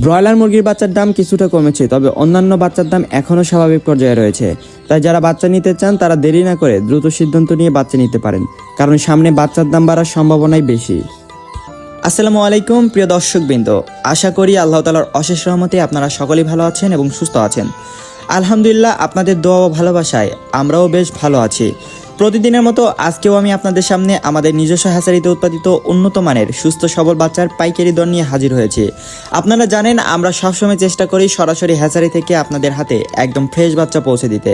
Broiler মুরগির বাচ্চার দাম কিছুটা কমেছে, তবে অন্যান্য বাচ্চার দাম এখনও স্বাভাবিক পর্যায়ে রয়েছে। তাই যারা বাচ্চা নিতে চান তারা দেরি না করে দ্রুত সিদ্ধান্ত নিয়ে বাচ্চা নিতে পারেন, কারণ সামনে বাচ্চার দাম বাড়ার সম্ভাবনাই বেশি। আসসালামু আলাইকুম প্রিয় দর্শকবৃন্দ, আশা করি আল্লাহ তাআলার অশেষ রহমতে আপনারা সকলেই ভালো আছেন এবং সুস্থ আছেন। আলহামদুলিল্লাহ, আপনাদের দোয়া ও ভালোবাসায় আমরাও বেশ ভালো আছি। প্রতিদিনের মতো আজকেও আমি আপনাদের সামনে আমাদের নিজস্ব হ্যাচারিতে উৎপাদিত উন্নত মানের সুস্থ সবল বাচ্চার পাইকারি দর নিয়ে হাজির হয়েছি। আপনারা জানেন আমরা সবসময় চেষ্টা করি সরাসরি হ্যাচারি থেকে আপনাদের হাতে একদম ফ্রেশ বাচ্চা পৌঁছে দিতে।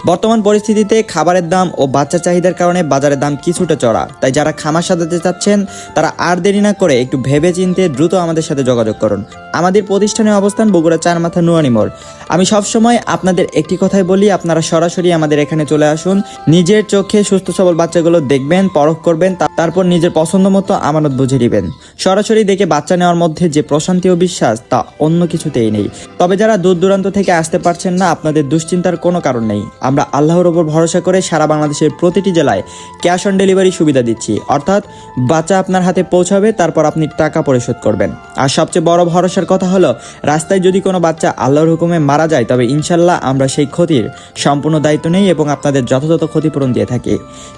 বর্তমান পরিস্থিতিতে খাবারের দাম ও বাচ্চা চাহিদার কারণে বাজারের দাম কিছুটা চড়া, তাই যারা খামার সাজাতে চাচ্ছেন তারা আর দেরি না করে একটু ভেবে চিন্তে দ্রুত আমাদের সাথে যোগাযোগ করুন। আমাদের প্রতিষ্ঠানের অবস্থান বগুড়া চারমাথা নুয়ানি মোড়। আমি সবসময় আপনাদের একটি কথাই বলি, আপনারা সরাসরি আমাদের এখানে চলে আসুন, নিজের চোখে সুস্থ সবল বাচ্চাগুলো দেখবেন, পরখ করবেন, তারপর নিজের পছন্দ মতো আমানত বুঝে নেবেন। সরাসরি দেখে বাচ্চা নেওয়ার মধ্যে যে প্রশান্তি ও বিশ্বাস তা অন্য কিছুতেই নেই। তবে যারা দূর দূরান্ত থেকে আসতে পারছেন না, আপনাদের দুশ্চিন্তার কোনো কারণ নেই। আমরা আল্লাহর ওপর ভরসা করে সারা বাংলাদেশের প্রতিটি জেলায় ক্যাশ অন ডেলিভারি সুবিধা দিচ্ছি, অর্থাৎ বাচ্চা আপনার হাতে পৌঁছাবে, তারপর আপনি টাকা পরিশোধ করবেন। আর সবচেয়ে বড় ভরসার কথা হলো, রাস্তায় যদি কোনো বাচ্চা আল্লাহর হুকুমে মারা যায় তবে ইনশাল্লাহ আমরা সেই ক্ষতির সম্পূর্ণ দায়িত্ব নেই এবং আপনাদের যথাযথ ক্ষতিপূরণ দিয়ে থাকি।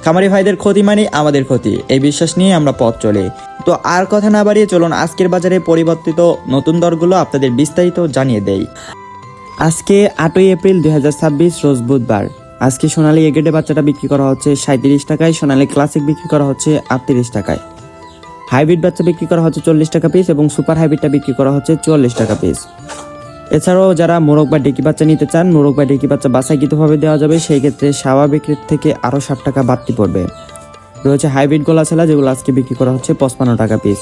খামারি ভাইদের ক্ষতি মানে আমাদের ক্ষতি, এই বিশ্বাস নিয়ে আমরা পথ চলি। তো আর কথা না বাড়িয়ে চলুন আজকের বাজারে পরিবর্তিত নতুন দরগুলো আপনাদের বিস্তারিত জানিয়ে দেই। আজকে 8ই এপ্রিল 2026 রোজ বুধবার। আজকে সোনালী এগ্রেডে বাচ্চাটা বিক্রি করা হচ্ছে 37 টাকায়, সোনালী ক্লাসিক বিক্রি করা হচ্ছে 38 টাকায়, হাইব্রিড বাচ্চা বিক্রি করা হচ্ছে 40 টাকা পিস এবং সুপার হাইব্রিডটা বিক্রি করা হচ্ছে 44 টাকা পিস। এছাড়াও যারা মোরগ বা ডেকি বাচ্চা নিতে চান, মোরগ বা ডেকি বাচ্চা বাছাইকৃতভাবে দেওয়া যাবে, সেই ক্ষেত্রে স্বাভাবিক রেট থেকে আরও 60 টাকা বাড়তি পড়বে। রয়েছে হাইব্রিড গোলা ছেলা, যেগুলো আজকে বিক্রি করা হচ্ছে 55 টাকা পিস।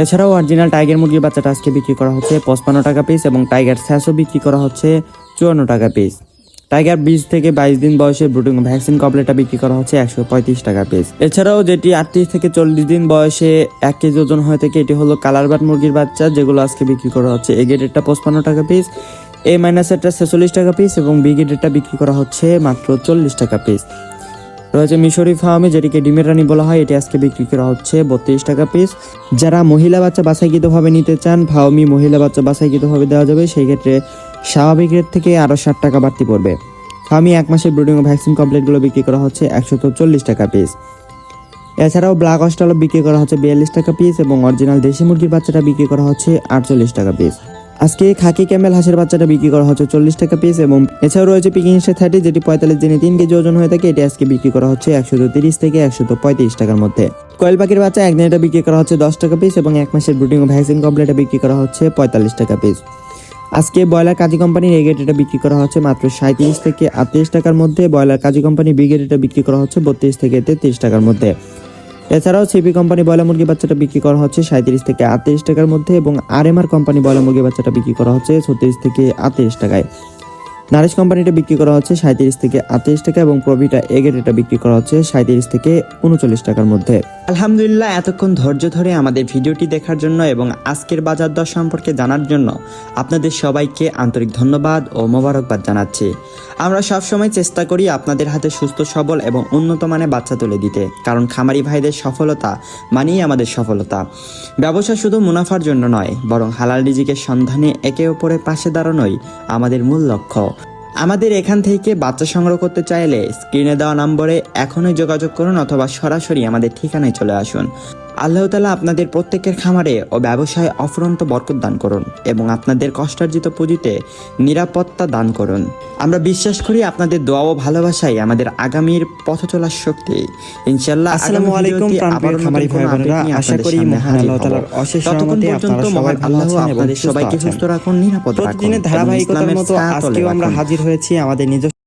এছাড়াও অরিজিনাল টাইগার মুরগির বাচ্চাটা আজকে বিক্রি করা হচ্ছে 55 টাকা পিস এবং টাইগার স্যাসও বিক্রি করা হচ্ছে 54 টাকা পিস। টাইগার 20 থেকে 22 দিন বয়সে ব্রুডিং ভ্যাকসিন কমপ্লিটটা বিক্রি করা হচ্ছে 135 টাকা পিস। এছাড়াও যেটি 38 থেকে 40 দিন বয়সে 1 কেজি ওজন হয়ে থাকে, এটি হলো কালার বাট মুরগির বাচ্চা, যেগুলো আজকে বিক্রি করা হচ্ছে এ গ্রেডেরটা 55 টাকা পিস, এ মাইনাসেরটা 46 টাকা পিস এবং বি গ্রেডেরটা বিক্রি করা হচ্ছে মাত্র 40 টাকা পিস। রয়েছে মিশরি ফার্মে, যেটিকে ডিমের রানী বলা হয়, এটি আজকে বিক্রি করা হচ্ছে 32 টাকা পিস। যারা মহিলা বাচ্চা বাছাইকৃতভাবে নিতে চান, ফার্মি মহিলা বাচ্চা বাছাইকৃতভাবে দেওয়া যাবে, সেই ক্ষেত্রে স্বাভাবিক রেট থেকে আরও 60 টাকা বাড়তি পড়বে। ফার্মি 1 মাসের ব্রুডিং ও ভ্যাকসিন কমপ্লিটগুলো বিক্রি করা হচ্ছে 140 টাকা পিস। এছাড়াও ব্ল্যাক অস্ট্রালপ বিক্রি করা হচ্ছে 42 টাকা পিস এবং অরিজিনাল দেশি মুরগির বাচ্চাটা বিক্রি করা হচ্ছে 48 টাকা পিস। আজকে খাকি ক্যামেল হাঁসের বাচ্চাটা বিক্রি করা হচ্ছে 40 টাকা পিস এবং এছাড়াও রয়েছে পিকিং স্টার 30, যেটি 45 দিনে 3 কেজি ওজন হয়ে থাকে, এটি আজকে বিক্রি করা হচ্ছে 130 থেকে 135 টাকার মধ্যে। কোয়েল পাখির বাচ্চা একদিনেটা বিক্রি করা হচ্ছে 10 টাকা পিস এবং 1 মাসের ব্রুডিং ও ভ্যাকসিন কমপ্লিটটা বিক্রি করা হচ্ছে 45 টাকা পিস। আজকে ব্রয়লার কাজী কোম্পানির এ গ্রেডটা বিক্রি করা হচ্ছে মাত্র 37 থেকে 38 টাকার মধ্যে। ব্রয়লার কাজী কোম্পানি বি গ্রেডটা বিক্রি করা হচ্ছে 32 থেকে 33 টাকার মধ্যে। এছাড়াও সিপি কোম্পানি ব্রয়লার মুরগি বাচ্চাটা বিক্রি করা হচ্ছে 37 থেকে 38 টাকার মধ্যে এবং আরএমআর কোম্পানি ব্রয়লার মুরগি বাচ্চাটা বিক্রি করা হচ্ছে 36 থেকে 38 টাকায়। নারিশ কোম্পানিটা বিক্রি করা হচ্ছে 37 থেকে 38 টাকা এবং প্রভিটা এ গ্রেডটা বিক্রি করা হচ্ছে 37 থেকে 39 টাকার মধ্যে। আলহামদুলিল্লাহ, এতক্ষণ ধৈর্য ধরে আমাদের ভিডিওটি দেখার জন্য এবং আজকের বাজার দর সম্পর্কে জানার জন্য আপনাদের সবাইকে আন্তরিক ধন্যবাদ ও মোবারকবাদ জানাচ্ছি। আমরা সবসময় চেষ্টা করি আপনাদের হাতে সুস্থ সবল এবং উন্নত মানের বাচ্চা তুলে দিতে, কারণ খামারি ভাইদের সফলতা মানেই আমাদের সফলতা। ব্যবসা শুধু মুনাফার জন্য নয়, বরং হালাল রিজিকের সন্ধানে একে অপরের পাশে দাঁড়ানোই আমাদের মূল লক্ষ্য। আমাদের এখান থেকে বাচ্চা সংগ্রহ করতে চাইলে স্ক্রিনে দেওয়া নম্বরে এখনই যোগাযোগ করুন অথবা সরাসরি আমাদের ঠিকানায় চলে আসুন। আল্লাহ তাআলা আপনাদের প্রত্যেকের খামারে ও ব্যবসায় অফুরন্ত বরকত দান করুন এবং আপনাদের কষ্টার্জিত পুঁজিতে নিরাপত্তা দান করুন। আমরা বিশ্বাস করি আপনাদের দোয়া ও ভালোবাসাই আমাদের আগামীর পথ চলার শক্তি। ইনশাআল্লাহ। আসসালামু আলাইকুম প্রাণপ্রিয় খামারি ভাই বোনেরা, আশা করি মহান আল্লাহ তাআলার অশেষ রহমতে আপনারা সবাই ভালো আছেন এবং আপনাদের সবাইকে সুস্থ রাখুন, নিরাপদ রাখুন। প্রতিদিনের ধারাবাহিকতার মতো আজকেও আমরা হাজির হয়েছি আমাদের নিজস্ব